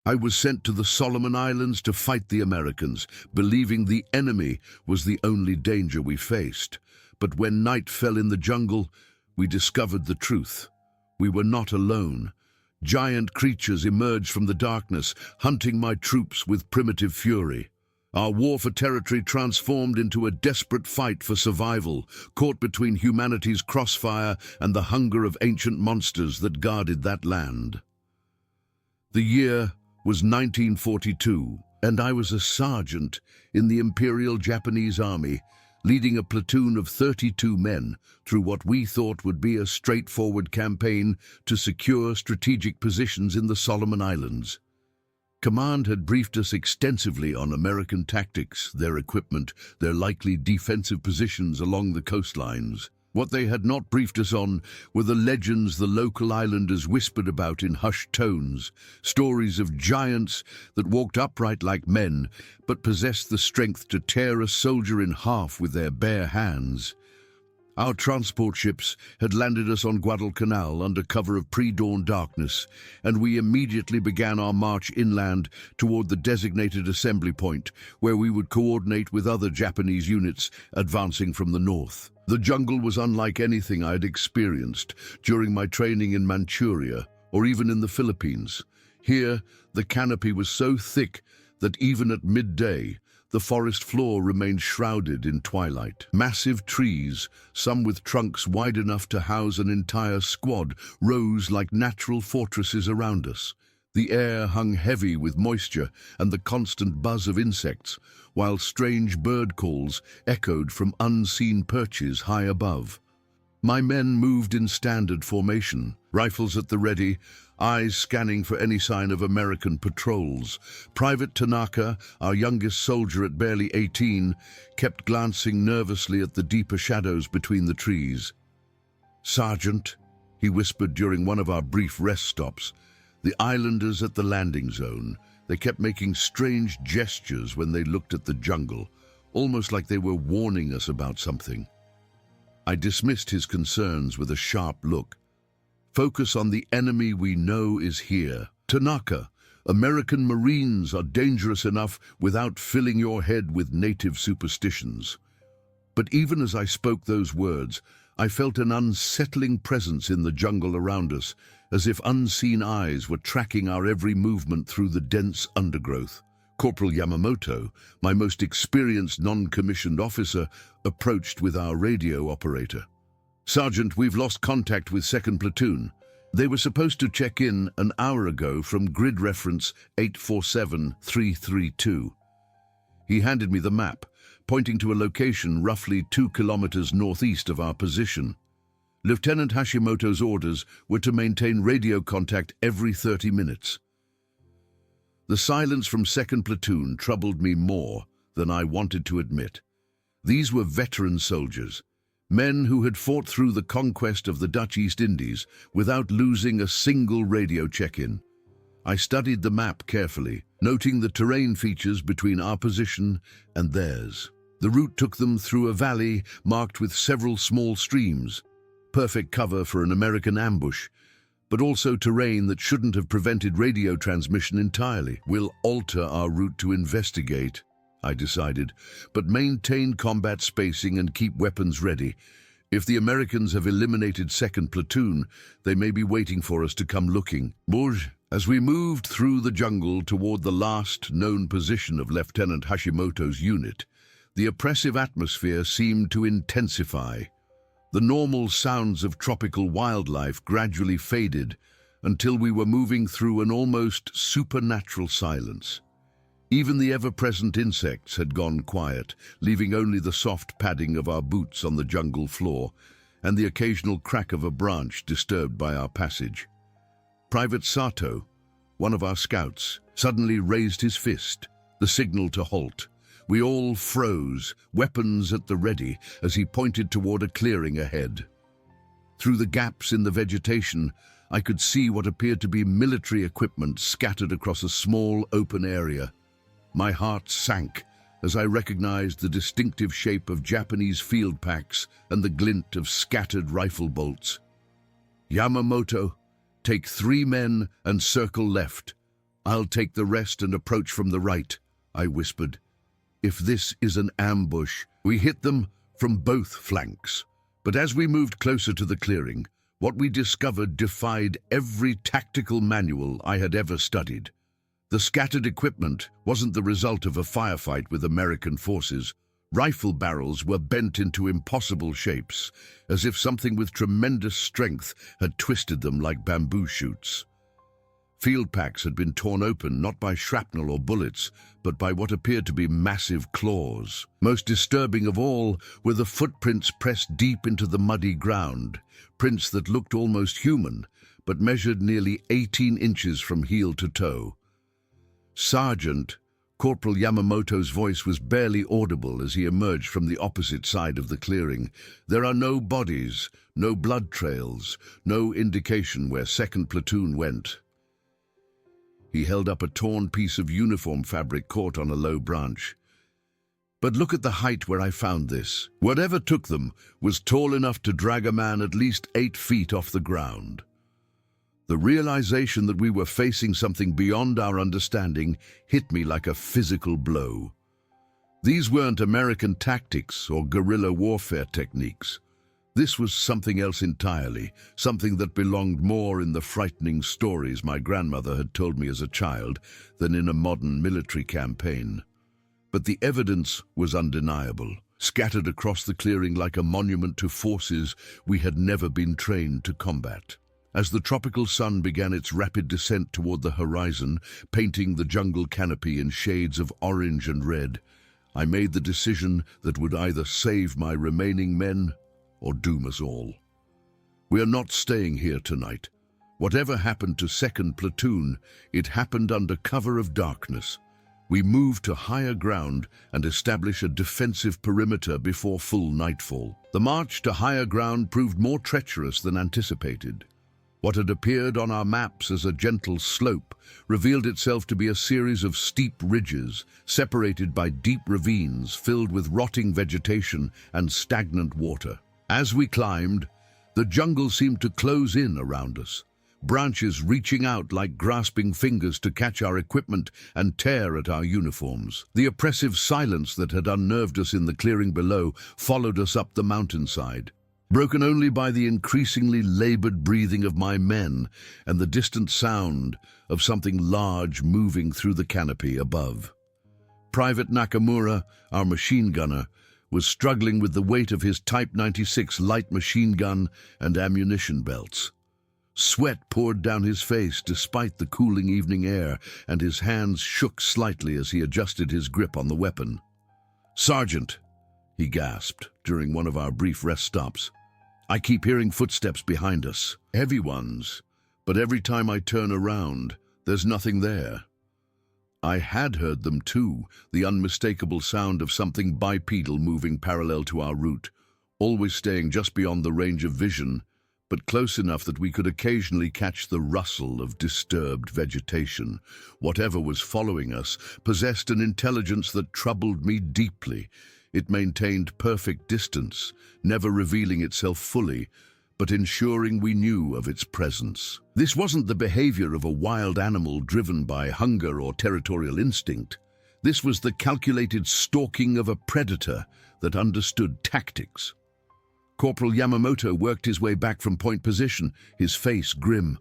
I was sent to the Solomon Islands to fight the Americans, believing the enemy was the only danger we faced. But when night fell in the jungle, we discovered the truth. We were not alone. Giant creatures emerged from the darkness, hunting my troops with primitive fury. Our war for territory transformed into a desperate fight for survival, caught between humanity's crossfire and the hunger of ancient monsters that guarded that land. The year was 1942, and I was a sergeant in the Imperial Japanese Army, leading a platoon of 32 men through what we thought would be a straightforward campaign to secure strategic positions in the Solomon Islands. Command had briefed us extensively on American tactics, their equipment, their likely defensive positions along the coastlines. What they had not briefed us on were the legends the local islanders whispered about in hushed tones, stories of giants that walked upright like men, but possessed the strength to tear a soldier in half with their bare hands. Our transport ships had landed us on Guadalcanal under cover of pre-dawn darkness, and we immediately began our march inland toward the designated assembly point, where we would coordinate with other Japanese units advancing from the north. The jungle was unlike anything I had experienced during my training in Manchuria or even in the Philippines. Here, the canopy was so thick that even at midday, the forest floor remained shrouded in twilight. Massive trees, some with trunks wide enough to house an entire squad, rose like natural fortresses around us. The air hung heavy with moisture and the constant buzz of insects, while strange bird calls echoed from unseen perches high above. My men moved in standard formation, rifles at the ready, eyes scanning for any sign of American patrols. Private Tanaka, our youngest soldier at barely 18, kept glancing nervously at the deeper shadows between the trees. "Sergeant," he whispered during one of our brief rest stops, "the islanders at the landing zone, they kept making strange gestures when they looked at the jungle, almost like they were warning us about something." I dismissed his concerns with a sharp look. "Focus on the enemy we know is here. Tanaka, American Marines are dangerous enough without filling your head with native superstitions." But even as I spoke those words, I felt an unsettling presence in the jungle around us, as if unseen eyes were tracking our every movement through the dense undergrowth. Corporal Yamamoto, my most experienced non-commissioned officer, approached with our radio operator. "Sergeant, we've lost contact with 2nd Platoon. They were supposed to check in an hour ago from grid reference 847332. He handed me the map, pointing to a location roughly 2 kilometers northeast of our position. Lieutenant Hashimoto's orders were to maintain radio contact every 30 minutes. The silence from 2nd Platoon troubled me more than I wanted to admit. These were veteran soldiers, men who had fought through the conquest of the Dutch East Indies without losing a single radio check-in. I studied the map carefully, noting the terrain features between our position and theirs. The route took them through a valley marked with several small streams, perfect cover for an American ambush, but also terrain that shouldn't have prevented radio transmission entirely. "We'll alter our route to investigate," I decided, "but maintain combat spacing and keep weapons ready. If the Americans have eliminated 2nd Platoon, they may be waiting for us to come looking." As we moved through the jungle toward the last known position of Lieutenant Hashimoto's unit, the oppressive atmosphere seemed to intensify. The normal sounds of tropical wildlife gradually faded until we were moving through an almost supernatural silence. Even the ever-present insects had gone quiet, leaving only the soft padding of our boots on the jungle floor and the occasional crack of a branch disturbed by our passage. Private Sato, one of our scouts, suddenly raised his fist, the signal to halt. We all froze, weapons at the ready, as he pointed toward a clearing ahead. Through the gaps in the vegetation, I could see what appeared to be military equipment scattered across a small open area. My heart sank as I recognized the distinctive shape of Japanese field packs and the glint of scattered rifle bolts. "Yamamoto, take 3 men and circle left. "I'll take the rest and approach from the right," I whispered. "If this is an ambush." We hit them from both flanks. But as we moved closer to the clearing, what we discovered defied every tactical manual I had ever studied. The scattered equipment wasn't the result of a firefight with American forces. Rifle barrels were bent into impossible shapes, as if something with tremendous strength had twisted them like bamboo shoots. Field packs had been torn open not by shrapnel or bullets, but by what appeared to be massive claws. Most disturbing of all were the footprints pressed deep into the muddy ground, prints that looked almost human, but measured nearly 18 inches from heel to toe. Sergeant Corporal Yamamoto's voice was barely audible as he emerged from the opposite side of the clearing. "There are no bodies, no blood trails, no indication where 2nd Platoon went." He held up a torn piece of uniform fabric caught on a low branch. "But look at the height where I found this. Whatever took them was tall enough to drag a man at least 8 feet off the ground." The realization that we were facing something beyond our understanding hit me like a physical blow. These weren't American tactics or guerrilla warfare techniques. This was something else entirely, something that belonged more in the frightening stories my grandmother had told me as a child than in a modern military campaign. But the evidence was undeniable, scattered across the clearing like a monument to forces we had never been trained to combat. As the tropical sun began its rapid descent toward the horizon, painting the jungle canopy in shades of orange and red, I made the decision that would either save my remaining men or doom us all. We are not staying here tonight. Whatever happened to 2nd Platoon, it happened under cover of darkness. We moved to higher ground and established a defensive perimeter before full nightfall. The march to higher ground proved more treacherous than anticipated. What had appeared on our maps as a gentle slope revealed itself to be a series of steep ridges, separated by deep ravines filled with rotting vegetation and stagnant water. As we climbed, the jungle seemed to close in around us, branches reaching out like grasping fingers to catch our equipment and tear at our uniforms. The oppressive silence that had unnerved us in the clearing below followed us up the mountainside, broken only by the increasingly labored breathing of my men and the distant sound of something large moving through the canopy above. Private Nakamura, our machine gunner, was struggling with the weight of his Type 96 light machine gun and ammunition belts. Sweat poured down his face despite the cooling evening air, and his hands shook slightly as he adjusted his grip on the weapon. "Sergeant," he gasped during one of our brief rest stops, "I keep hearing footsteps behind us. Heavy ones, but every time I turn around, there's nothing there." I had heard them too, the unmistakable sound of something bipedal moving parallel to our route, always staying just beyond the range of vision, but close enough that we could occasionally catch the rustle of disturbed vegetation. Whatever was following us possessed an intelligence that troubled me deeply. It maintained perfect distance, never revealing itself fully, but ensuring we knew of its presence. This wasn't the behavior of a wild animal driven by hunger or territorial instinct. This was the calculated stalking of a predator that understood tactics. Corporal Yamamoto worked his way back from point position, his face grim.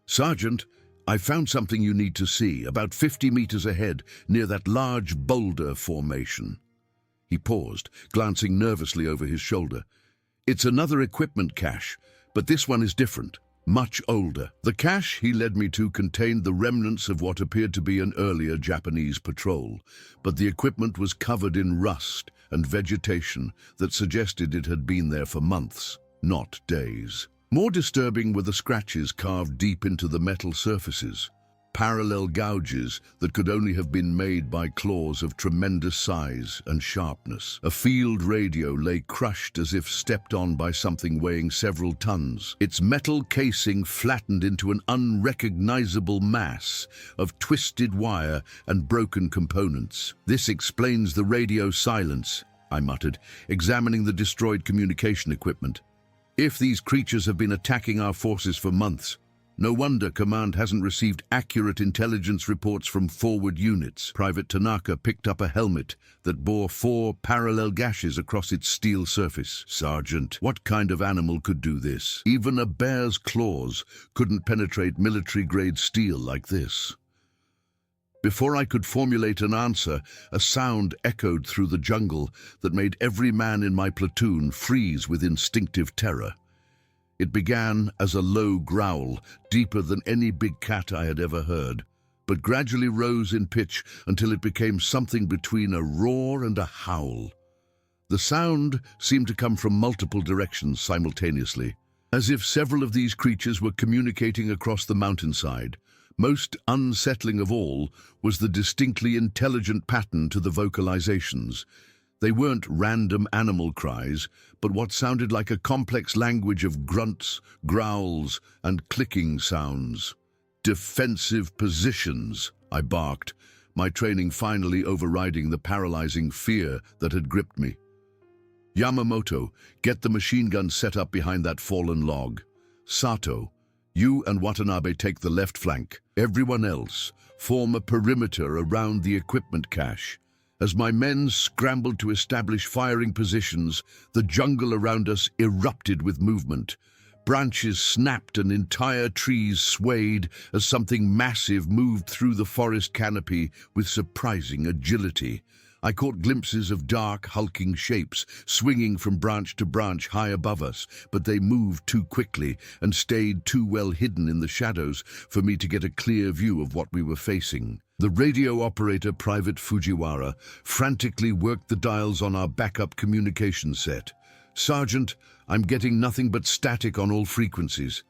"Sergeant, I found something you need to see, about 50 meters ahead, near that large boulder formation." He paused, glancing nervously over his shoulder. "It's another equipment cache, but this one is different, much older." The cache he led me to contained the remnants of what appeared to be an earlier Japanese patrol, but the equipment was covered in rust and vegetation that suggested it had been there for months, not days. More disturbing were the scratches carved deep into the metal surfaces, parallel gouges that could only have been made by claws of tremendous size and sharpness. A field radio lay crushed as if stepped on by something weighing several tons, its metal casing flattened into an unrecognizable mass of twisted wire and broken components. "This explains the radio silence," I muttered, examining the destroyed communication equipment. "If these creatures have been attacking our forces for months, No wonder Command hasn't received accurate intelligence reports from forward units. Private Tanaka picked up a helmet that bore 4 parallel gashes across its steel surface. Sergeant, what kind of animal could do this? Even a bear's claws couldn't penetrate military-grade steel like this. Before I could formulate an answer, a sound echoed through the jungle that made every man in my platoon freeze with instinctive terror. It began as a low growl, deeper than any big cat I had ever heard, but gradually rose in pitch until it became something between a roar and a howl. The sound seemed to come from multiple directions simultaneously, as if several of these creatures were communicating across the mountainside. Most unsettling of all was the distinctly intelligent pattern to the vocalizations. They weren't random animal cries, but what sounded like a complex language of grunts, growls, and clicking sounds. "Defensive positions," I barked, my training finally overriding the paralyzing fear that had gripped me. "Yamamoto, get the machine gun set up behind that fallen log. Sato, you and Watanabe take the left flank. Everyone else, form a perimeter around the equipment cache." As my men scrambled to establish firing positions, the jungle around us erupted with movement. Branches snapped and entire trees swayed as something massive moved through the forest canopy with surprising agility. I caught glimpses of dark, hulking shapes swinging from branch to branch high above us, but they moved too quickly and stayed too well hidden in the shadows for me to get a clear view of what we were facing. The radio operator, Private Fujiwara, frantically worked the dials on our backup communication set. "Sergeant, I'm getting nothing but static on all frequencies.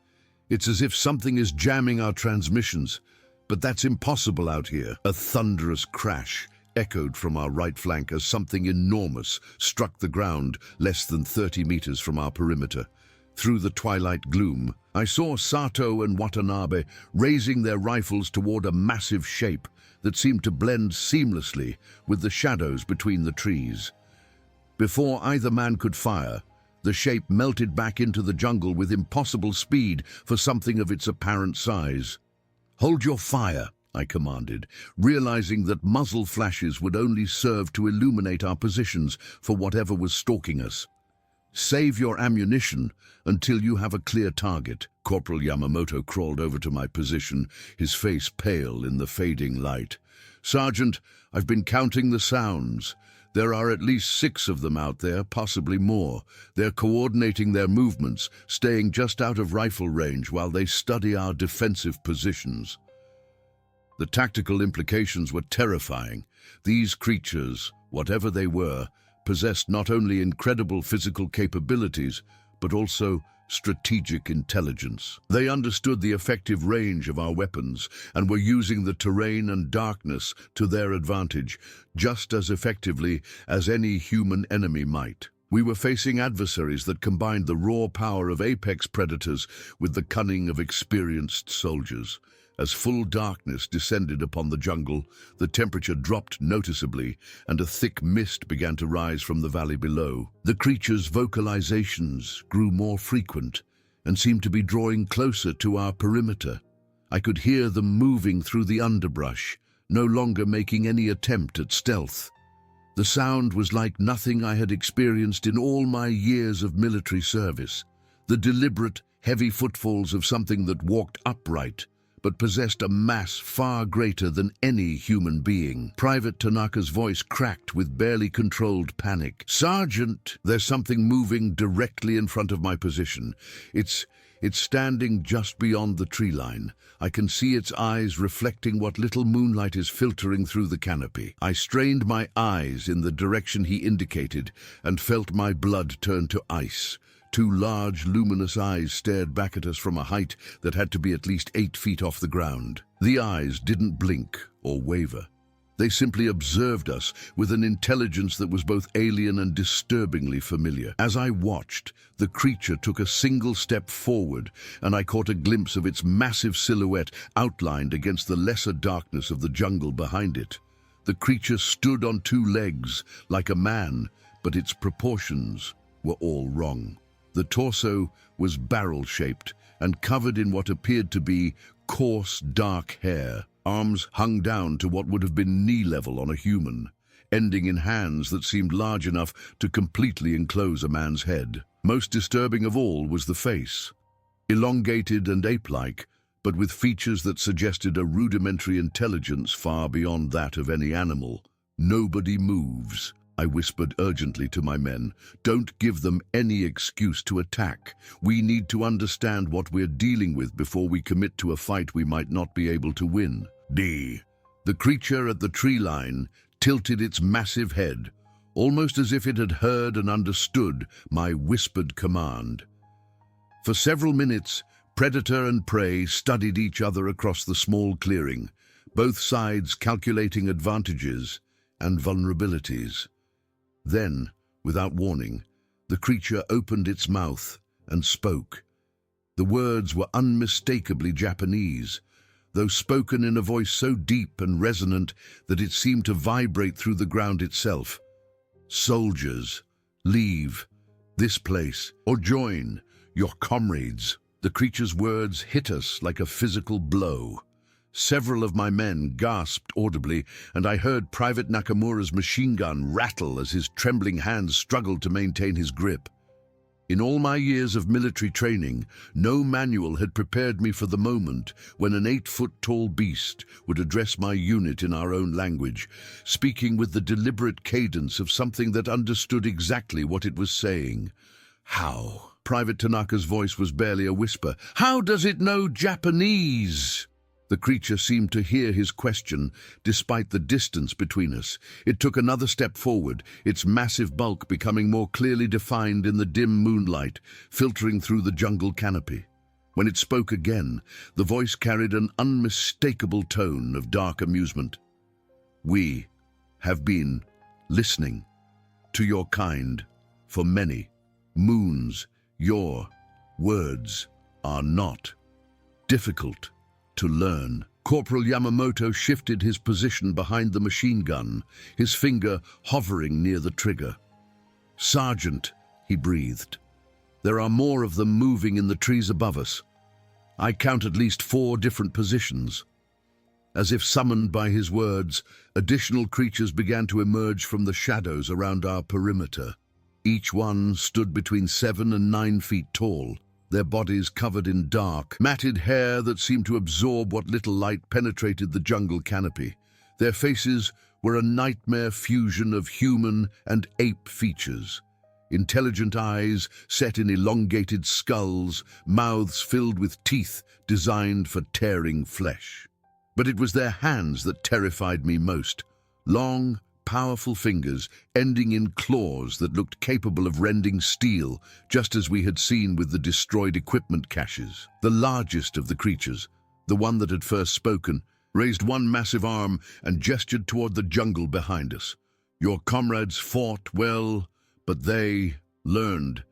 It's as if something is jamming our transmissions, but that's impossible out here." A thunderous crash echoed from our right flank as something enormous struck the ground less than 30 meters from our perimeter. Through the twilight gloom, I saw Sato and Watanabe raising their rifles toward a massive shape that seemed to blend seamlessly with the shadows between the trees. Before either man could fire, the shape melted back into the jungle with impossible speed for something of its apparent size. "Hold your fire," I commanded, realizing that muzzle flashes would only serve to illuminate our positions for whatever was stalking us. "Save your ammunition until you have a clear target." Corporal Yamamoto crawled over to my position, his face pale in the fading light. "Sergeant, I've been counting the sounds. There are at least 6 of them out there, possibly more. They're coordinating their movements, staying just out of rifle range while they study our defensive positions." The tactical implications were terrifying. These creatures, whatever they were, possessed not only incredible physical capabilities, but also strategic intelligence. They understood the effective range of our weapons and were using the terrain and darkness to their advantage, just as effectively as any human enemy might. We were facing adversaries that combined the raw power of apex predators with the cunning of experienced soldiers. As full darkness descended upon the jungle, the temperature dropped noticeably, and a thick mist began to rise from the valley below. The creatures' vocalizations grew more frequent and seemed to be drawing closer to our perimeter. I could hear them moving through the underbrush, no longer making any attempt at stealth. The sound was like nothing I had experienced in all my years of military service. The deliberate, heavy footfalls of something that walked upright, but possessed a mass far greater than any human being. Private Tanaka's voice cracked with barely controlled panic. "Sergeant, there's something moving directly in front of my position. It's standing just beyond the tree line. I can see its eyes reflecting what little moonlight is filtering through the canopy." I strained my eyes in the direction he indicated and felt my blood turn to ice. 2 large, luminous eyes stared back at us from a height that had to be at least 8 feet off the ground. The eyes didn't blink or waver. They simply observed us with an intelligence that was both alien and disturbingly familiar. As I watched, the creature took a single step forward, and I caught a glimpse of its massive silhouette outlined against the lesser darkness of the jungle behind it. The creature stood on 2 legs, like a man, but its proportions were all wrong. The torso was barrel-shaped, and covered in what appeared to be coarse, dark hair. Arms hung down to what would have been knee level on a human, ending in hands that seemed large enough to completely enclose a man's head. Most disturbing of all was the face. Elongated and ape-like, but with features that suggested a rudimentary intelligence far beyond that of any animal. "Nobody moves," I whispered urgently to my men. "Don't give them any excuse to attack. We need to understand what we're dealing with before we commit to a fight we might not be able to win." The creature at the tree line tilted its massive head, almost as if it had heard and understood my whispered command. For several minutes, predator and prey studied each other across the small clearing, both sides calculating advantages and vulnerabilities. Then, without warning, the creature opened its mouth and spoke. The words were unmistakably Japanese, though spoken in a voice so deep and resonant that it seemed to vibrate through the ground itself. "Soldiers, leave this place or join your comrades." The creature's words hit us like a physical blow. Several of my men gasped audibly, and I heard Private Nakamura's machine gun rattle as his trembling hands struggled to maintain his grip. In all my years of military training, no manual had prepared me for the moment when an 8-foot-tall beast would address my unit in our own language, speaking with the deliberate cadence of something that understood exactly what it was saying. "How?" Private Tanaka's voice was barely a whisper. "How does it know Japanese?" The creature seemed to hear his question, despite the distance between us. It took another step forward, its massive bulk becoming more clearly defined in the dim moonlight, filtering through the jungle canopy. When it spoke again, the voice carried an unmistakable tone of dark amusement. "We have been listening to your kind for many moons. Your words are not difficult to learn." Corporal Yamamoto shifted his position behind the machine gun, his finger hovering near the trigger. "Sergeant," he breathed, "there are more of them moving in the trees above us. I count at least 4 different positions." As if summoned by his words, additional creatures began to emerge from the shadows around our perimeter. Each one stood between 7 and 9 feet tall, their bodies covered in dark, matted hair that seemed to absorb what little light penetrated the jungle canopy. Their faces were a nightmare fusion of human and ape features. Intelligent eyes set in elongated skulls, mouths filled with teeth designed for tearing flesh. But it was their hands that terrified me most. Long, powerful fingers ending in claws that looked capable of rending steel, just as we had seen with the destroyed equipment caches. The largest of the creatures, the one that had first spoken, raised one massive arm and gestured toward the jungle behind us. "Your comrades fought well, but they learned,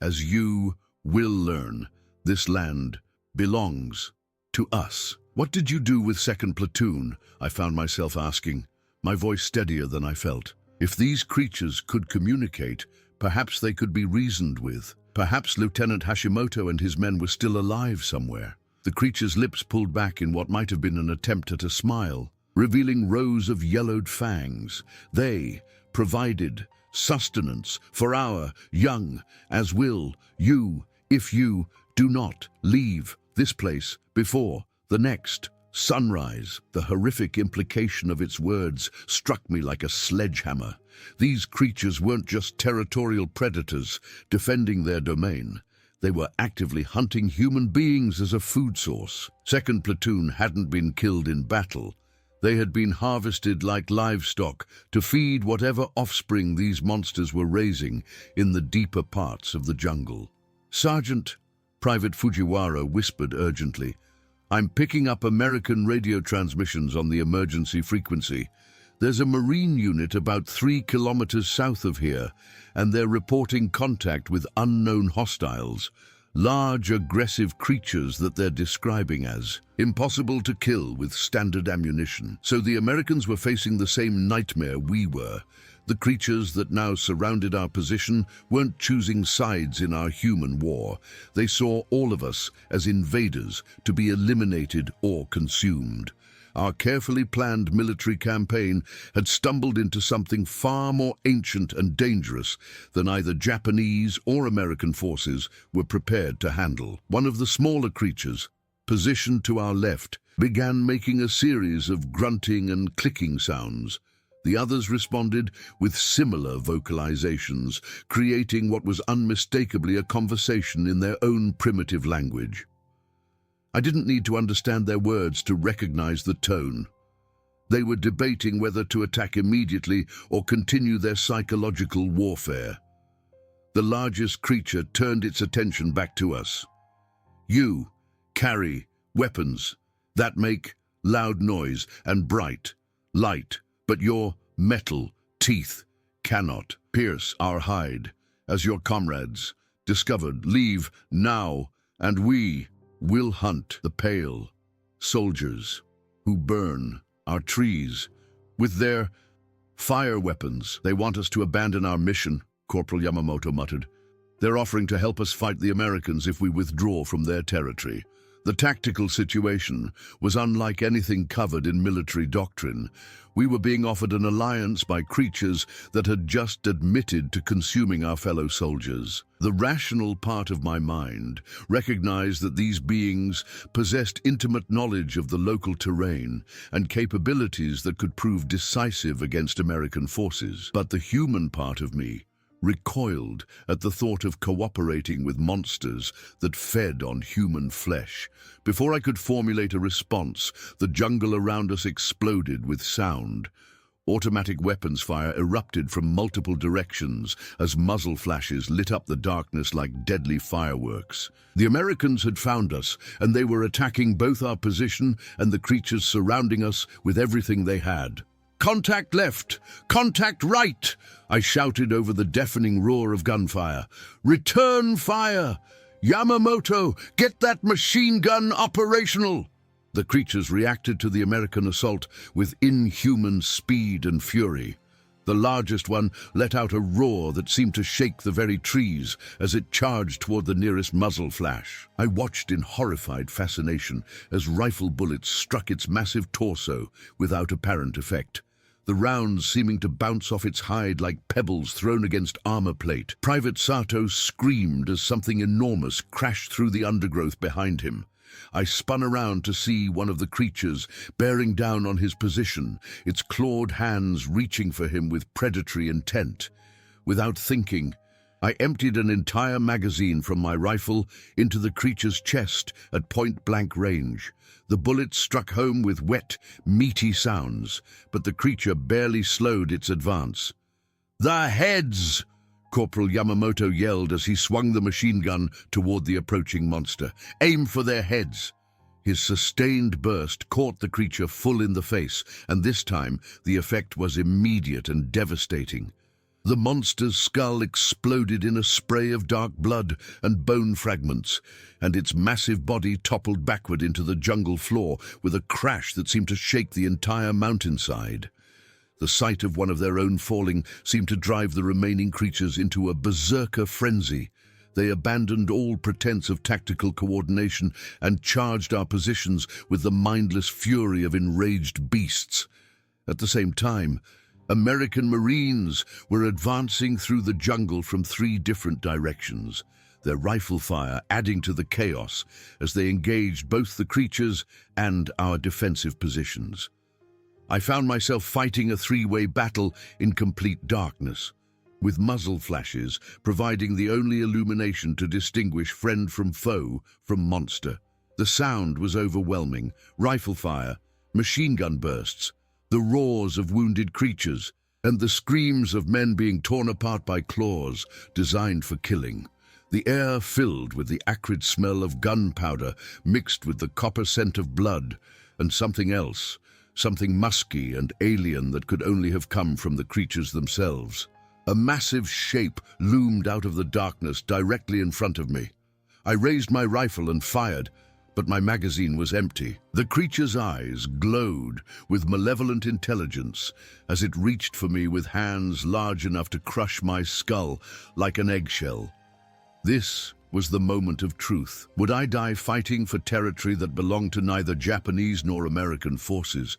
as you will learn. This land belongs to us." "What did you do with 2nd Platoon?" I found myself asking, my voice steadier than I felt. If these creatures could communicate, perhaps they could be reasoned with. Perhaps Lieutenant Hashimoto and his men were still alive somewhere. The creature's lips pulled back in what might have been an attempt at a smile, revealing rows of yellowed fangs. They provided sustenance for our young, as will you, if you do not leave this place before the next sunrise. The horrific implication of its words struck me like a sledgehammer. These creatures weren't just territorial predators defending their domain. They were actively hunting human beings as a food source. 2nd Platoon hadn't been killed in battle. They had been harvested like livestock to feed whatever offspring these monsters were raising in the deeper parts of the jungle. "Sergeant," Private Fujiwara whispered urgently, "I'm picking up American radio transmissions on the emergency frequency. There's a Marine unit about 3 kilometers south of here, and they're reporting contact with unknown hostiles, large, aggressive creatures that they're describing as impossible to kill with standard ammunition." So the Americans were facing the same nightmare we were. The creatures that now surrounded our position weren't choosing sides in our human war. They saw all of us as invaders to be eliminated or consumed. Our carefully planned military campaign had stumbled into something far more ancient and dangerous than either Japanese or American forces were prepared to handle. One of the smaller creatures, positioned to our left, began making a series of grunting and clicking sounds. The others responded with similar vocalizations, creating what was unmistakably a conversation in their own primitive language. I didn't need to understand their words to recognize the tone. They were debating whether to attack immediately or continue their psychological warfare. The largest creature turned its attention back to us. You carry weapons that make loud noise and bright light, but your metal teeth cannot pierce our hide. As your comrades discovered, leave now, and we will hunt the pale soldiers who burn our trees with their fire weapons. They want us to abandon our mission, Corporal Yamamoto muttered. They're offering to help us fight the Americans if we withdraw from their territory. The tactical situation was unlike anything covered in military doctrine. We were being offered an alliance by creatures that had just admitted to consuming our fellow soldiers. The rational part of my mind recognized that these beings possessed intimate knowledge of the local terrain and capabilities that could prove decisive against American forces. But the human part of me recoiled at the thought of cooperating with monsters that fed on human flesh. Before I could formulate a response, the jungle around us exploded with sound. Automatic weapons fire erupted from multiple directions as muzzle flashes lit up the darkness like deadly fireworks. The Americans had found us, and they were attacking both our position and the creatures surrounding us with everything they had. "Contact left! Contact right!" I shouted over the deafening roar of gunfire. "Return fire! Yamamoto, get that machine gun operational!" The creatures reacted to the American assault with inhuman speed and fury. The largest one let out a roar that seemed to shake the very trees as it charged toward the nearest muzzle flash. I watched in horrified fascination as rifle bullets struck its massive torso without apparent effect, the rounds seeming to bounce off its hide like pebbles thrown against armor plate. Private Sato screamed as something enormous crashed through the undergrowth behind him. I spun around to see one of the creatures bearing down on his position, its clawed hands reaching for him with predatory intent. Without thinking, I emptied an entire magazine from my rifle into the creature's chest at point-blank range. The bullet struck home with wet, meaty sounds, but the creature barely slowed its advance. "The heads!" Corporal Yamamoto yelled as he swung the machine gun toward the approaching monster. "Aim for their heads!" His sustained burst caught the creature full in the face, and this time the effect was immediate and devastating. The monster's skull exploded in a spray of dark blood and bone fragments, and its massive body toppled backward into the jungle floor with a crash that seemed to shake the entire mountainside. The sight of one of their own falling seemed to drive the remaining creatures into a berserker frenzy. They abandoned all pretense of tactical coordination and charged our positions with the mindless fury of enraged beasts. At the same time, American Marines were advancing through the jungle from 3 different directions, their rifle fire adding to the chaos as they engaged both the creatures and our defensive positions. I found myself fighting a 3-way battle in complete darkness, with muzzle flashes providing the only illumination to distinguish friend from foe from monster. The sound was overwhelming: rifle fire, machine gun bursts, the roars of wounded creatures, and the screams of men being torn apart by claws designed for killing. The air filled with the acrid smell of gunpowder mixed with the copper scent of blood, and something else, something musky and alien that could only have come from the creatures themselves. A massive shape loomed out of the darkness directly in front of me. I raised my rifle and fired, but my magazine was empty. The creature's eyes glowed with malevolent intelligence as it reached for me with hands large enough to crush my skull like an eggshell. This was the moment of truth. Would I die fighting for territory that belonged to neither Japanese nor American forces,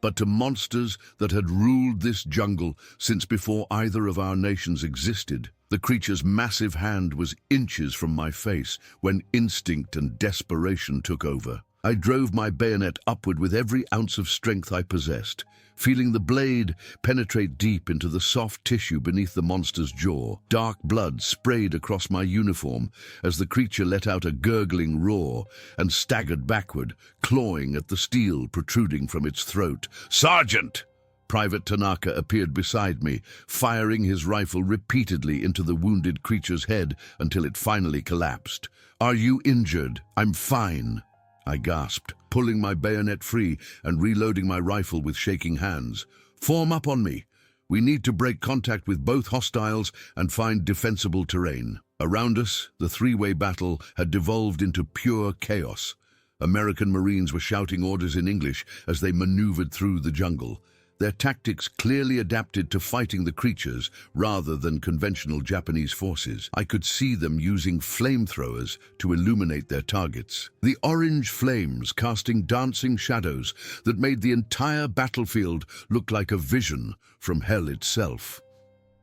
but to monsters that had ruled this jungle since before either of our nations existed? The creature's massive hand was inches from my face when instinct and desperation took over. I drove my bayonet upward with every ounce of strength I possessed, feeling the blade penetrate deep into the soft tissue beneath the monster's jaw. Dark blood sprayed across my uniform as the creature let out a gurgling roar and staggered backward, clawing at the steel protruding from its throat. "Sergeant!" Private Tanaka appeared beside me, firing his rifle repeatedly into the wounded creature's head until it finally collapsed. "Are you injured?" "I'm fine," I gasped, pulling my bayonet free and reloading my rifle with shaking hands. "Form up on me. We need to break contact with both hostiles and find defensible terrain." Around us, the three-way battle had devolved into pure chaos. American Marines were shouting orders in English as they maneuvered through the jungle. Their tactics clearly adapted to fighting the creatures rather than conventional Japanese forces. I could see them using flamethrowers to illuminate their targets. The orange flames casting dancing shadows that made the entire battlefield look like a vision from hell itself.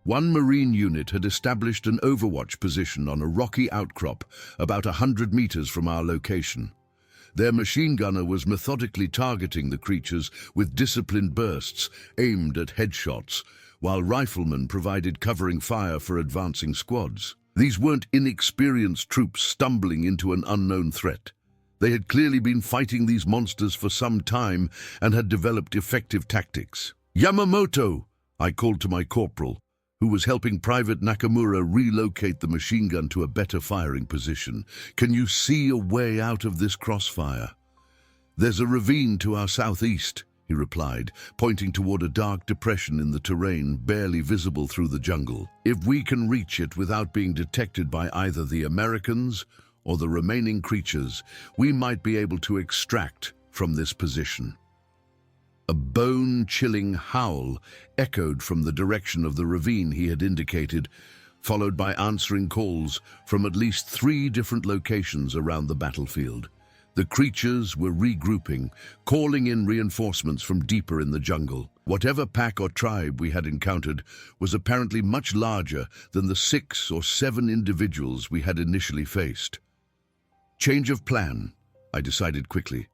One Marine unit had established an overwatch position on a rocky outcrop about 100 meters from our location. Their machine gunner was methodically targeting the creatures with disciplined bursts aimed at headshots, while riflemen provided covering fire for advancing squads. These weren't inexperienced troops stumbling into an unknown threat. They had clearly been fighting these monsters for some time and had developed effective tactics. "Yamamoto!" I called to my corporal, who was helping Private Nakamura relocate the machine gun to a better firing position. "Can you see a way out of this crossfire?" "There's a ravine to our southeast," he replied, pointing toward a dark depression in the terrain barely visible through the jungle. "If we can reach it without being detected by either the Americans or the remaining creatures, we might be able to extract from this position." A bone-chilling howl echoed from the direction of the ravine he had indicated, followed by answering calls from at least 3 different locations around the battlefield. The creatures were regrouping, calling in reinforcements from deeper in the jungle. Whatever pack or tribe we had encountered was apparently much larger than the 6 or 7 individuals we had initially faced. Change of plan, I decided quickly.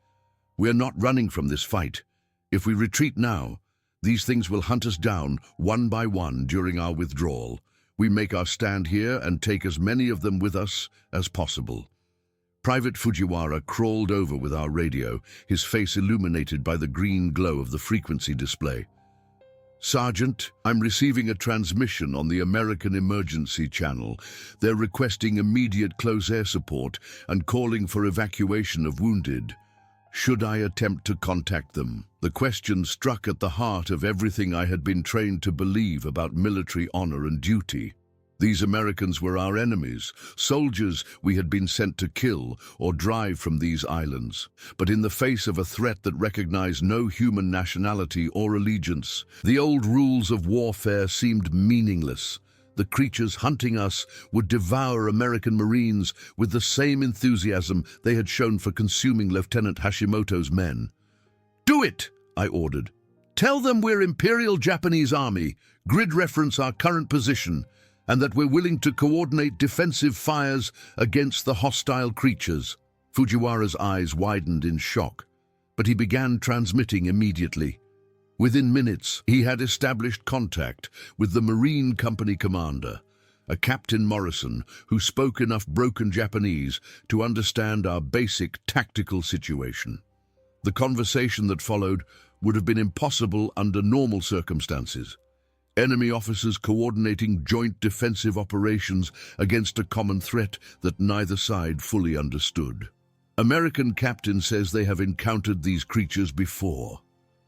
We are not running from this fight. If we retreat now, these things will hunt us down one by one during our withdrawal. We make our stand here and take as many of them with us as possible. Private Fujiwara crawled over with our radio, his face illuminated by the green glow of the frequency display. "Sergeant, I'm receiving a transmission on the American Emergency Channel. They're requesting immediate close air support and calling for evacuation of wounded. Should I attempt to contact them?" The question struck at the heart of everything I had been trained to believe about military honor and duty. These Americans were our enemies, soldiers we had been sent to kill or drive from these islands. But in the face of a threat that recognized no human nationality or allegiance, the old rules of warfare seemed meaningless. The creatures hunting us would devour American Marines with the same enthusiasm they had shown for consuming Lieutenant Hashimoto's men. "Do it!" I ordered. "Tell them we're Imperial Japanese Army, grid reference our current position, and that we're willing to coordinate defensive fires against the hostile creatures." Fujiwara's eyes widened in shock, but he began transmitting immediately. Within minutes, he had established contact with the Marine Company commander, a Captain Morrison who spoke enough broken Japanese to understand our basic tactical situation. The conversation that followed would have been impossible under normal circumstances. Enemy officers coordinating joint defensive operations against a common threat that neither side fully understood. "American captain says they have encountered these creatures before,"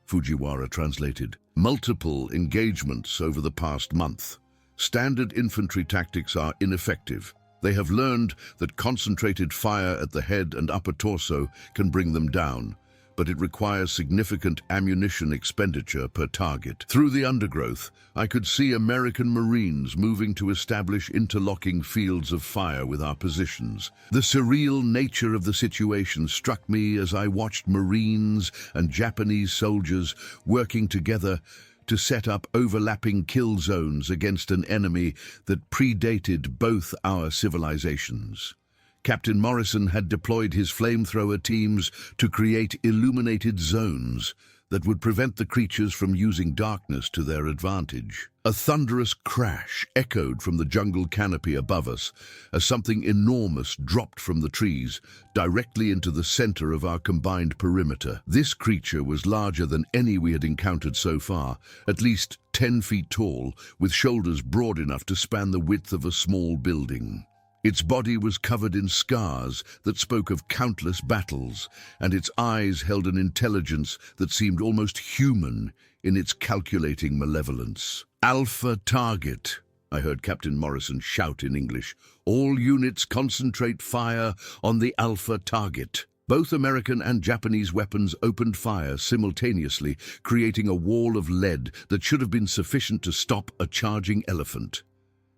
Fujiwara translated. "Multiple engagements over the past month. Standard infantry tactics are ineffective. They have learned that concentrated fire at the head and upper torso can bring them down, but it requires significant ammunition expenditure per target. Through the undergrowth, I could see American Marines moving to establish interlocking fields of fire with our positions. The surreal nature of the situation struck me as I watched Marines and Japanese soldiers working together to set up overlapping kill zones against an enemy that predated both our civilizations. Captain Morrison had deployed his flamethrower teams to create illuminated zones that would prevent the creatures from using darkness to their advantage. A thunderous crash echoed from the jungle canopy above us as something enormous dropped from the trees directly into the center of our combined perimeter. This creature was larger than any we had encountered so far, at least 10 feet tall, with shoulders broad enough to span the width of a small building. Its body was covered in scars that spoke of countless battles, and its eyes held an intelligence that seemed almost human in its calculating malevolence. "Alpha target," I heard Captain Morrison shout in English. "All units concentrate fire on the Alpha target." Both American and Japanese weapons opened fire simultaneously, creating a wall of lead that should have been sufficient to stop a charging elephant.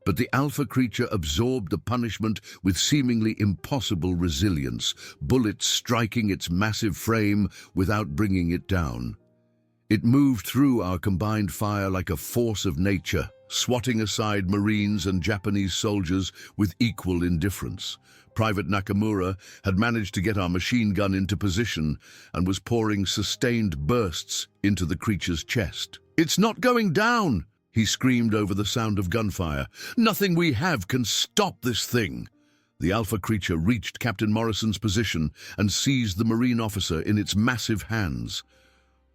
But the Alpha creature absorbed the punishment with seemingly impossible resilience, bullets striking its massive frame without bringing it down. It moved through our combined fire like a force of nature, swatting aside Marines and Japanese soldiers with equal indifference. Private Nakamura had managed to get our machine gun into position and was pouring sustained bursts into the creature's chest. "It's not going down!" he screamed over the sound of gunfire. "Nothing we have can stop this thing." The Alpha creature reached Captain Morrison's position and seized the Marine officer in its massive hands.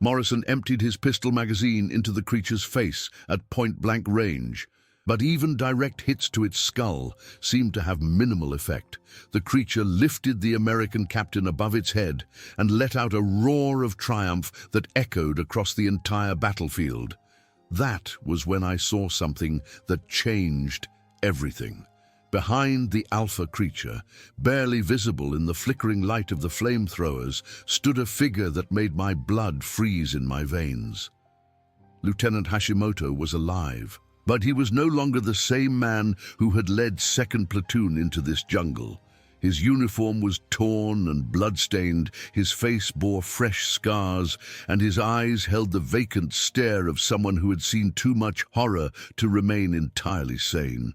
Morrison emptied his pistol magazine into the creature's face at point-blank range, but even direct hits to its skull seemed to have minimal effect. The creature lifted the American captain above its head and let out a roar of triumph that echoed across the entire battlefield. That was when I saw something that changed everything. Behind the Alpha creature, barely visible in the flickering light of the flamethrowers, stood a figure that made my blood freeze in my veins. Lieutenant Hashimoto was alive, but he was no longer the same man who had led 2nd Platoon into this jungle. His uniform was torn and blood-stained, his face bore fresh scars, and his eyes held the vacant stare of someone who had seen too much horror to remain entirely sane.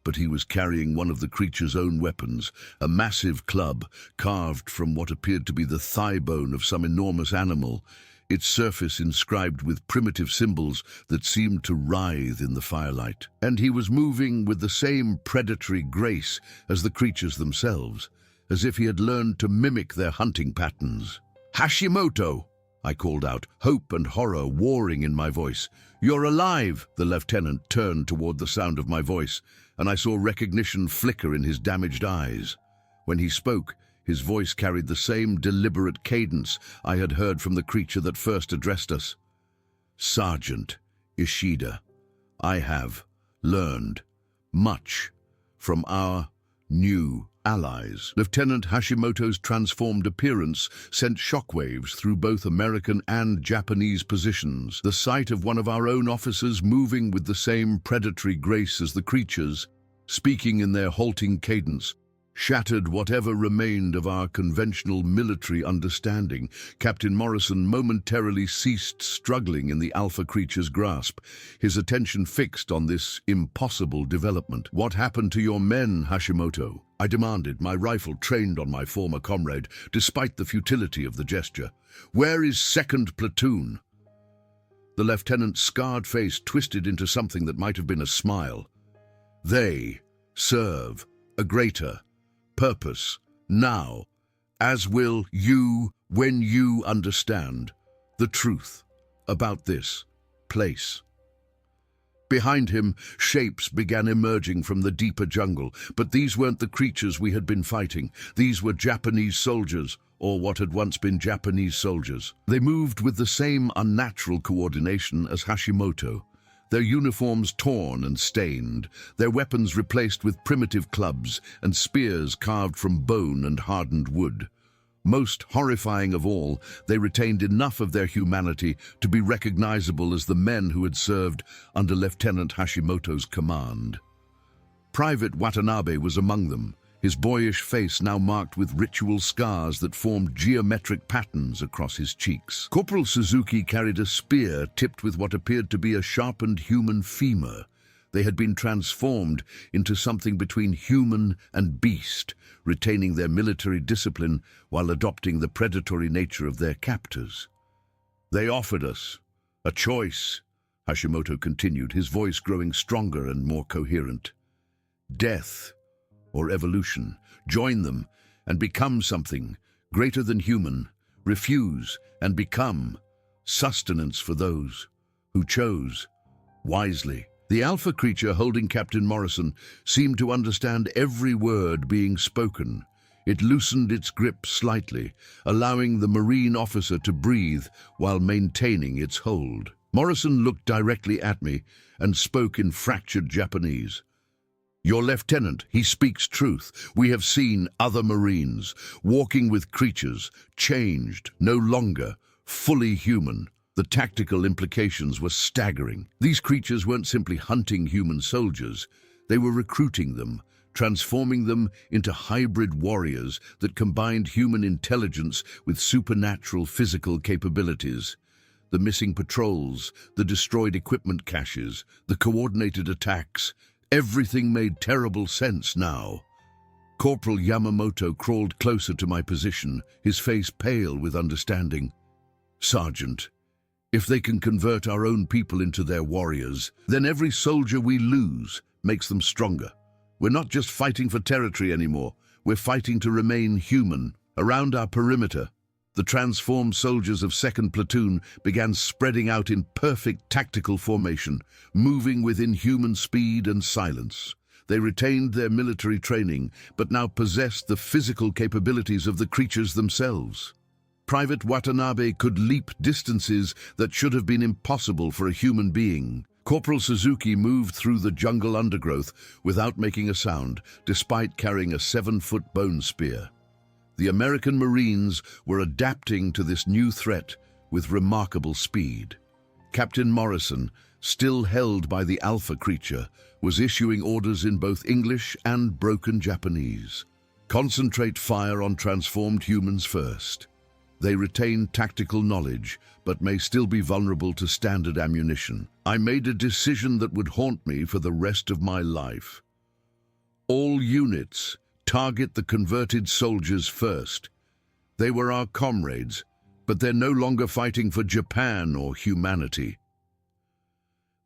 But he was carrying one of the creature's own weapons, a massive club carved from what appeared to be the thigh bone of some enormous animal, its surface inscribed with primitive symbols that seemed to writhe in the firelight. And he was moving with the same predatory grace as the creatures themselves, as if he had learned to mimic their hunting patterns. "Hashimoto!" I called out, hope and horror warring in my voice. "You're alive!" The lieutenant turned toward the sound of my voice, and I saw recognition flicker in his damaged eyes. When he spoke, his voice carried the same deliberate cadence I had heard from the creature that first addressed us. "Sergeant Ishida, I have learned much from our new allies." Lieutenant Hashimoto's transformed appearance sent shockwaves through both American and Japanese positions. The sight of one of our own officers moving with the same predatory grace as the creatures, speaking in their halting cadence, shattered whatever remained of our conventional military understanding. Captain Morrison momentarily ceased struggling in the Alpha creature's grasp, his attention fixed on this impossible development. "What happened to your men, Hashimoto?" I demanded, my rifle trained on my former comrade, despite the futility of the gesture. "Where is 2nd Platoon?" The lieutenant's scarred face twisted into something that might have been a smile. "They serve a greater purpose now, as will you when you understand the truth about this place." Behind him, shapes began emerging from the deeper jungle, but these weren't the creatures we had been fighting. These were Japanese soldiers, or what had once been Japanese soldiers. They moved with the same unnatural coordination as Hashimoto, their uniforms torn and stained, their weapons replaced with primitive clubs and spears carved from bone and hardened wood. Most horrifying of all, they retained enough of their humanity to be recognizable as the men who had served under Lieutenant Hashimoto's command. Private Watanabe was among them, his boyish face now marked with ritual scars that formed geometric patterns across his cheeks. Corporal Suzuki carried a spear tipped with what appeared to be a sharpened human femur. They had been transformed into something between human and beast, retaining their military discipline while adopting the predatory nature of their captors. "They offered us a choice," Hashimoto continued, his voice growing stronger and more coherent. "Death or evolution. Join them and become something greater than human. Refuse and become sustenance for those who chose wisely." The alpha creature holding Captain Morrison seemed to understand every word being spoken. It loosened its grip slightly, allowing the Marine officer to breathe while maintaining its hold. Morrison looked directly at me and spoke in fractured Japanese. "Your lieutenant, he speaks truth. We have seen other Marines walking with creatures, changed, no longer fully human." The tactical implications were staggering. These creatures weren't simply hunting human soldiers. They were recruiting them, transforming them into hybrid warriors that combined human intelligence with supernatural physical capabilities. The missing patrols, the destroyed equipment caches, the coordinated attacks, everything made terrible sense now. Corporal Yamamoto crawled closer to my position, his face pale with understanding. "Sergeant, if they can convert our own people into their warriors, then every soldier we lose makes them stronger. We're not just fighting for territory anymore, we're fighting to remain human." Around our perimeter, the transformed soldiers of 2nd Platoon began spreading out in perfect tactical formation, moving with inhuman speed and silence. They retained their military training, but now possessed the physical capabilities of the creatures themselves. Private Watanabe could leap distances that should have been impossible for a human being. Corporal Suzuki moved through the jungle undergrowth without making a sound, despite carrying a 7-foot bone spear. The American Marines were adapting to this new threat with remarkable speed. Captain Morrison, still held by the alpha creature, was issuing orders in both English and broken Japanese. "Concentrate fire on transformed humans first. They retain tactical knowledge, but may still be vulnerable to standard ammunition. I made a decision that would haunt me for the rest of my life. All units, target the converted soldiers first. They were our comrades, but they're no longer fighting for Japan or humanity."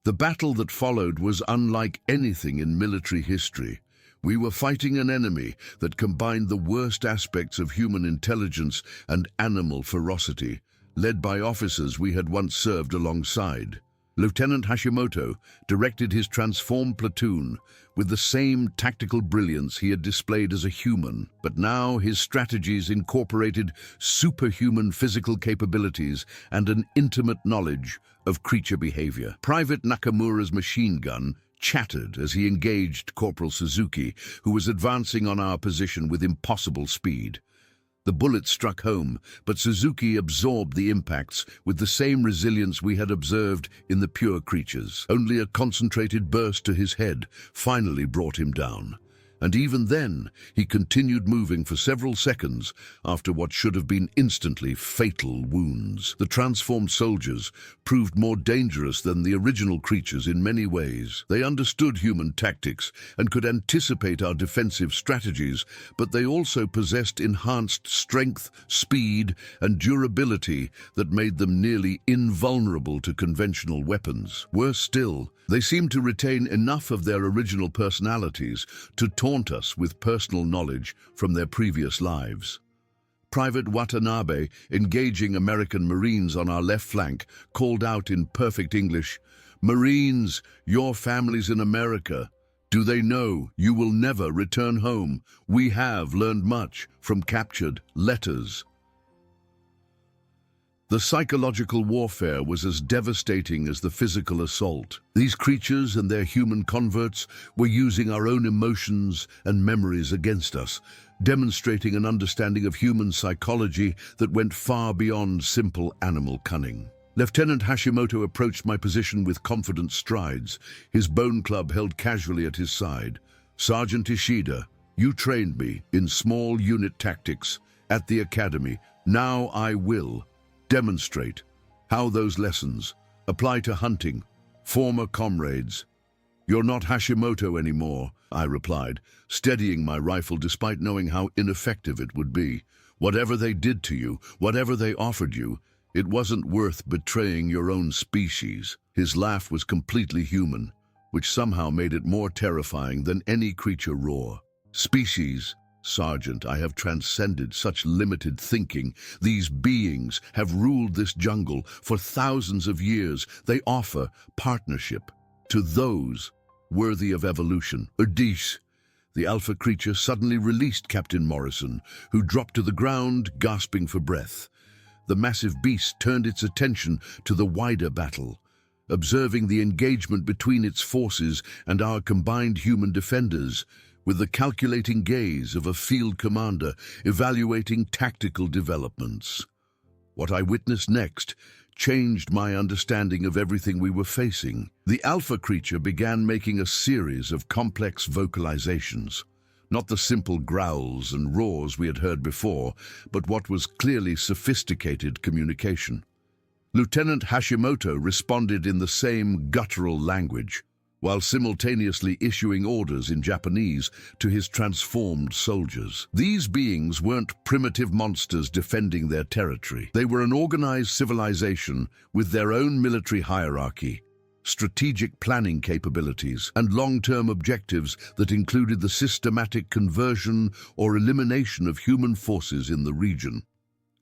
The battle that followed was unlike anything in military history. We were fighting an enemy that combined the worst aspects of human intelligence and animal ferocity, led by officers we had once served alongside. Lieutenant Hashimoto directed his transformed platoon with the same tactical brilliance he had displayed as a human, but now his strategies incorporated superhuman physical capabilities and an intimate knowledge of creature behavior. Private Nakamura's machine gun chattered as he engaged Corporal Suzuki, who was advancing on our position with impossible speed. The bullet struck home, but Suzuki absorbed the impacts with the same resilience we had observed in the pure creatures. Only a concentrated burst to his head finally brought him down. And even then, he continued moving for several seconds after what should have been instantly fatal wounds. The transformed soldiers proved more dangerous than the original creatures in many ways. They understood human tactics and could anticipate our defensive strategies, but they also possessed enhanced strength, speed, and durability that made them nearly invulnerable to conventional weapons. Worse still, they seemed to retain enough of their original personalities to taunt us with personal knowledge from their previous lives. Private Watanabe, engaging American Marines on our left flank, called out in perfect English, "Marines, your families in America. Do they know you will never return home? We have learned much from captured letters." The psychological warfare was as devastating as the physical assault. These creatures and their human converts were using our own emotions and memories against us, demonstrating an understanding of human psychology that went far beyond simple animal cunning. Lieutenant Hashimoto approached my position with confident strides, his bone club held casually at his side. "Sergeant Ishida, you trained me in small unit tactics at the academy. Now I will demonstrate how those lessons apply to hunting former comrades." "You're not Hashimoto anymore," I replied, steadying my rifle despite knowing how ineffective it would be. "Whatever they did to you, whatever they offered you, it wasn't worth betraying your own species." His laugh was completely human, which somehow made it more terrifying than any creature roar. "Species? Sergeant, I have transcended such limited thinking. These beings have ruled this jungle for thousands of years. They offer partnership to those worthy of evolution." Erdis, the alpha creature, suddenly released Captain Morrison, who dropped to the ground, gasping for breath. The massive beast turned its attention to the wider battle, observing the engagement between its forces and our combined human defenders, with the calculating gaze of a field commander evaluating tactical developments. What I witnessed next changed my understanding of everything we were facing. The alpha creature began making a series of complex vocalizations, not the simple growls and roars we had heard before, but what was clearly sophisticated communication. Lieutenant Hashimoto responded in the same guttural language, while simultaneously issuing orders in Japanese to his transformed soldiers. These beings weren't primitive monsters defending their territory. They were an organized civilization with their own military hierarchy, strategic planning capabilities, and long-term objectives that included the systematic conversion or elimination of human forces in the region.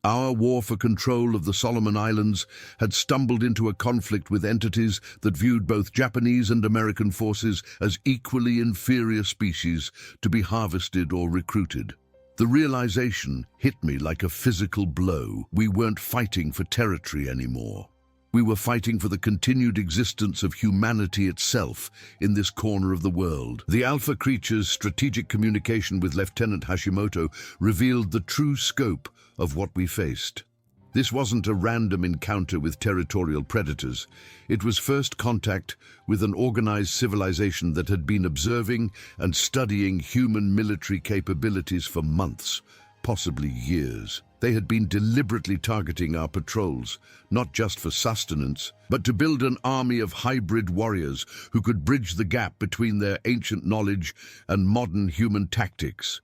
Our war for control of the Solomon Islands had stumbled into a conflict with entities that viewed both Japanese and American forces as equally inferior species to be harvested or recruited. The realization hit me like a physical blow. We weren't fighting for territory anymore. We were fighting for the continued existence of humanity itself in this corner of the world. The alpha creature's strategic communication with Lieutenant Hashimoto revealed the true scope of what we faced. This wasn't a random encounter with territorial predators. It was first contact with an organized civilization that had been observing and studying human military capabilities for months, possibly years. They had been deliberately targeting our patrols, not just for sustenance, but to build an army of hybrid warriors who could bridge the gap between their ancient knowledge and modern human tactics.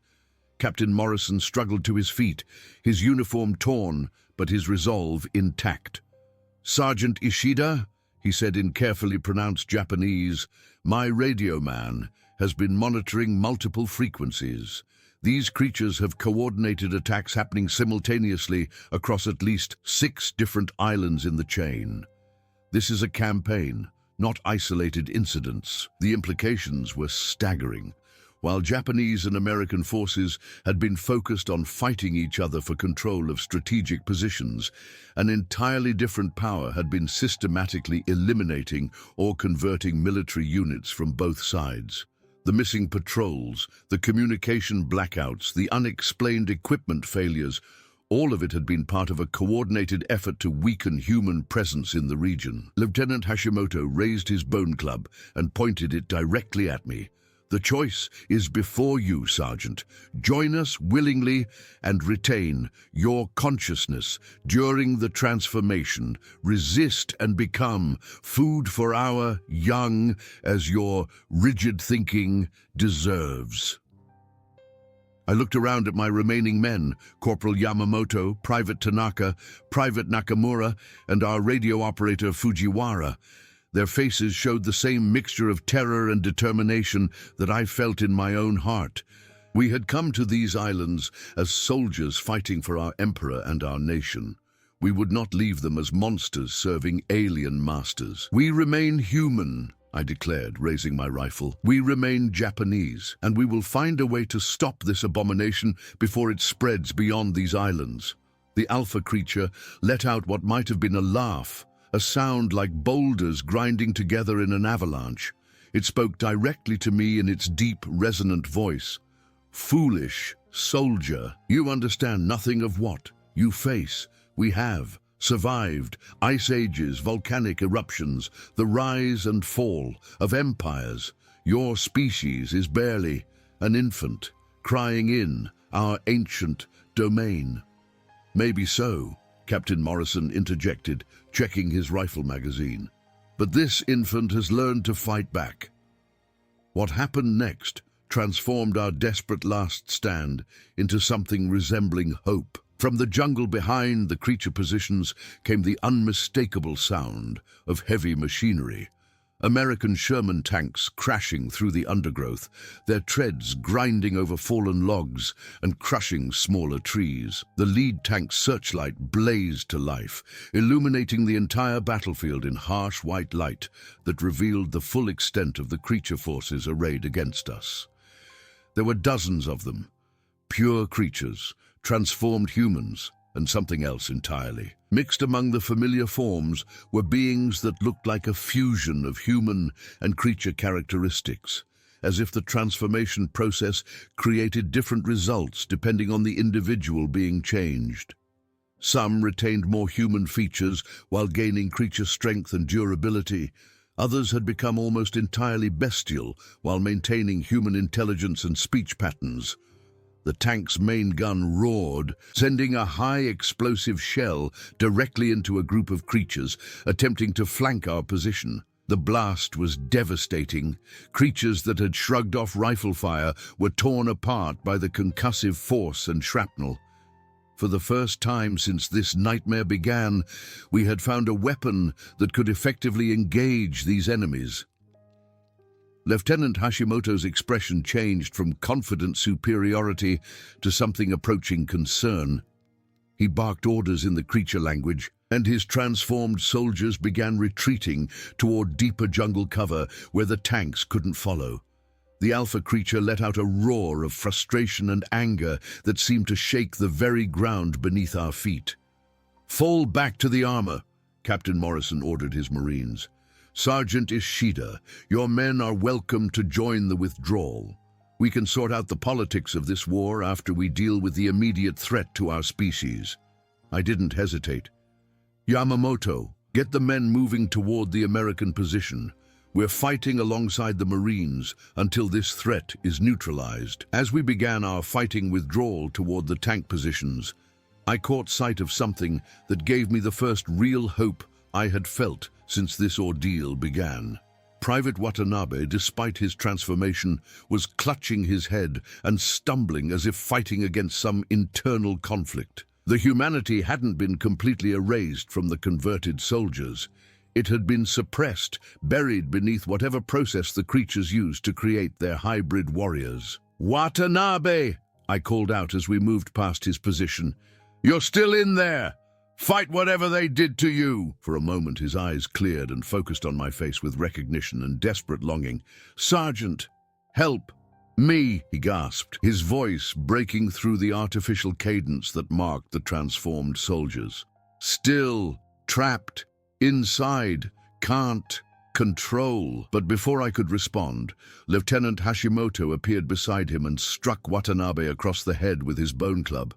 Captain Morrison struggled to his feet, his uniform torn, but his resolve intact. "Sergeant Ishida," he said in carefully pronounced Japanese, "my radio man has been monitoring multiple frequencies. These creatures have coordinated attacks happening simultaneously across at least 6 different islands in the chain. This is a campaign, not isolated incidents." The implications were staggering. While Japanese and American forces had been focused on fighting each other for control of strategic positions, an entirely different power had been systematically eliminating or converting military units from both sides. The missing patrols, the communication blackouts, the unexplained equipment failures, all of it had been part of a coordinated effort to weaken human presence in the region. Lieutenant Hashimoto raised his bone club and pointed it directly at me. "The choice is before you, Sergeant. Join us willingly and retain your consciousness during the transformation. Resist and become food for our young as your rigid thinking deserves." I looked around at my remaining men, Corporal Yamamoto, Private Tanaka, Private Nakamura, and our radio operator Fujiwara. Their faces showed the same mixture of terror and determination that I felt in my own heart. We had come to these islands as soldiers fighting for our emperor and our nation. We would not leave them as monsters serving alien masters. "We remain human," I declared, raising my rifle. "We remain Japanese, and we will find a way to stop this abomination before it spreads beyond these islands." The alpha creature let out what might have been a laugh, a sound like boulders grinding together in an avalanche. It spoke directly to me in its deep, resonant voice. "Foolish soldier, you understand nothing of what you face. We have survived ice ages, volcanic eruptions, the rise and fall of empires. Your species is barely an infant, crying in our ancient domain." "Maybe so," Captain Morrison interjected, checking his rifle magazine. "But this infant has learned to fight back." What happened next transformed our desperate last stand into something resembling hope. From the jungle behind the creature positions came the unmistakable sound of heavy machinery. American Sherman tanks crashing through the undergrowth, their treads grinding over fallen logs and crushing smaller trees. The lead tank's searchlight blazed to life, illuminating the entire battlefield in harsh white light that revealed the full extent of the creature forces arrayed against us. There were dozens of them, pure creatures, transformed humans, and something else entirely. Mixed among the familiar forms were beings that looked like a fusion of human and creature characteristics, as if the transformation process created different results depending on the individual being changed. Some retained more human features while gaining creature strength and durability. Others had become almost entirely bestial while maintaining human intelligence and speech patterns. The tank's main gun roared, sending a high explosive shell directly into a group of creatures attempting to flank our position. The blast was devastating. Creatures that had shrugged off rifle fire were torn apart by the concussive force and shrapnel. For the first time since this nightmare began, we had found a weapon that could effectively engage these enemies. Lieutenant Hashimoto's expression changed from confident superiority to something approaching concern. He barked orders in the creature language, and his transformed soldiers began retreating toward deeper jungle cover where the tanks couldn't follow. The alpha creature let out a roar of frustration and anger that seemed to shake the very ground beneath our feet. "Fall back to the armor," Captain Morrison ordered his Marines. "Sergeant Ishida, your men are welcome to join the withdrawal. We can sort out the politics of this war after we deal with the immediate threat to our species." I didn't hesitate. "Yamamoto, get the men moving toward the American position. We're fighting alongside the Marines until this threat is neutralized." As we began our fighting withdrawal toward the tank positions, I caught sight of something that gave me the first real hope I had felt since this ordeal began. Private Watanabe, despite his transformation, was clutching his head and stumbling as if fighting against some internal conflict. The humanity hadn't been completely erased from the converted soldiers. It had been suppressed, buried beneath whatever process the creatures used to create their hybrid warriors. "Watanabe!" I called out as we moved past his position. "You're still in there! Fight whatever they did to you!" For a moment his eyes cleared and focused on my face with recognition and desperate longing. "Sergeant, help me!" he gasped, his voice breaking through the artificial cadence that marked the transformed soldiers. "Still, trapped, inside, can't control." But before I could respond, Lieutenant Hashimoto appeared beside him and struck Watanabe across the head with his bone club.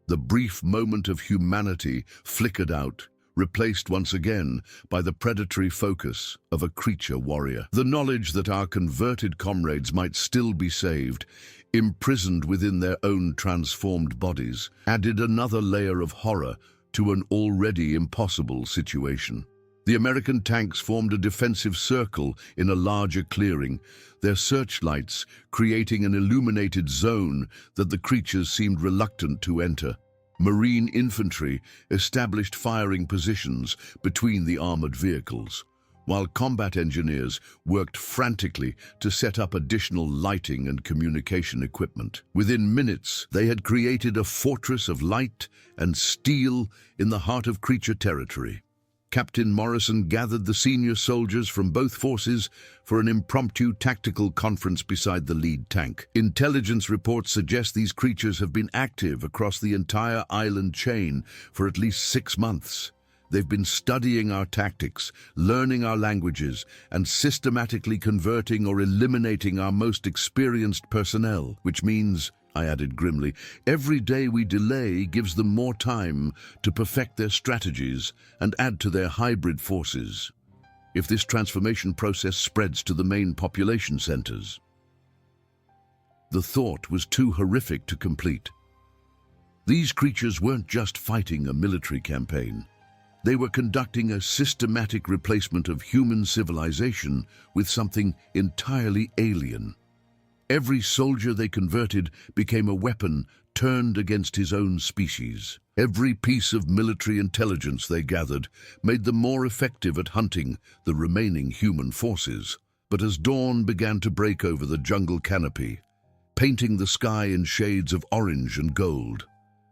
The brief moment of humanity flickered out, replaced once again by the predatory focus of a creature warrior. The knowledge that our converted comrades might still be saved, imprisoned within their own transformed bodies, added another layer of horror to an already impossible situation. The American tanks formed a defensive circle in a larger clearing, their searchlights creating an illuminated zone that the creatures seemed reluctant to enter. Marine infantry established firing positions between the armored vehicles, while combat engineers worked frantically to set up additional lighting and communication equipment. Within minutes, they had created a fortress of light and steel in the heart of creature territory. Captain Morrison gathered the senior soldiers from both forces for an impromptu tactical conference beside the lead tank. Intelligence reports suggest these creatures have been active across the entire island chain for at least 6 months. They've been studying our tactics, learning our languages, and systematically converting or eliminating our most experienced personnel, which means, I added grimly, every day we delay gives them more time to perfect their strategies and add to their hybrid forces. If this transformation process spreads to the main population centers. The thought was too horrific to complete. These creatures weren't just fighting a military campaign. They were conducting a systematic replacement of human civilization with something entirely alien. Every soldier they converted became a weapon turned against his own species. Every piece of military intelligence they gathered made them more effective at hunting the remaining human forces. But as dawn began to break over the jungle canopy, painting the sky in shades of orange and gold,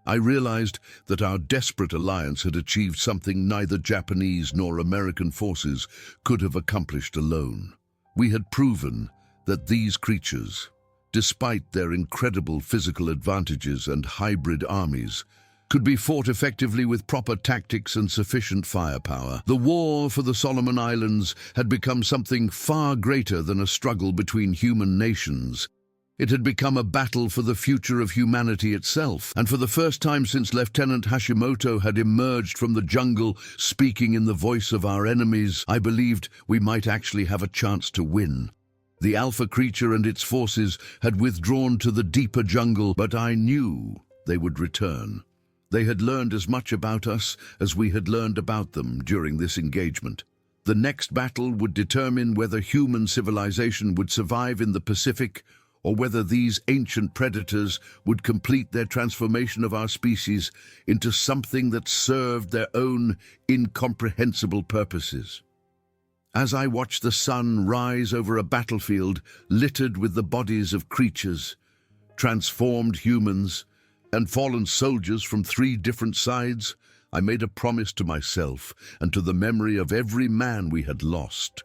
I realized that our desperate alliance had achieved something neither Japanese nor American forces could have accomplished alone. We had proven that these creatures, despite their incredible physical advantages and hybrid armies, could be fought effectively with proper tactics and sufficient firepower. The war for the Solomon Islands had become something far greater than a struggle between human nations. It had become a battle for the future of humanity itself, and for the first time since Lieutenant Hashimoto had emerged from the jungle speaking in the voice of our enemies, I believed we might actually have a chance to win. The alpha creature and its forces had withdrawn to the deeper jungle, but I knew they would return. They had learned as much about us as we had learned about them during this engagement. The next battle would determine whether human civilization would survive in the Pacific or whether these ancient predators would complete their transformation of our species into something that served their own incomprehensible purposes. As I watched the sun rise over a battlefield littered with the bodies of creatures, transformed humans, and fallen soldiers from 3 different sides, I made a promise to myself and to the memory of every man we had lost.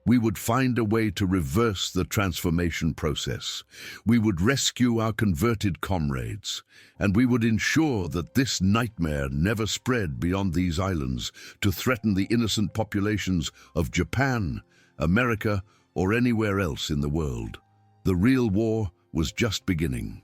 We would find a way to reverse the transformation process. We would rescue our converted comrades, and we would ensure that this nightmare never spread beyond these islands to threaten the innocent populations of Japan, America, or anywhere else in the world. The real war was just beginning.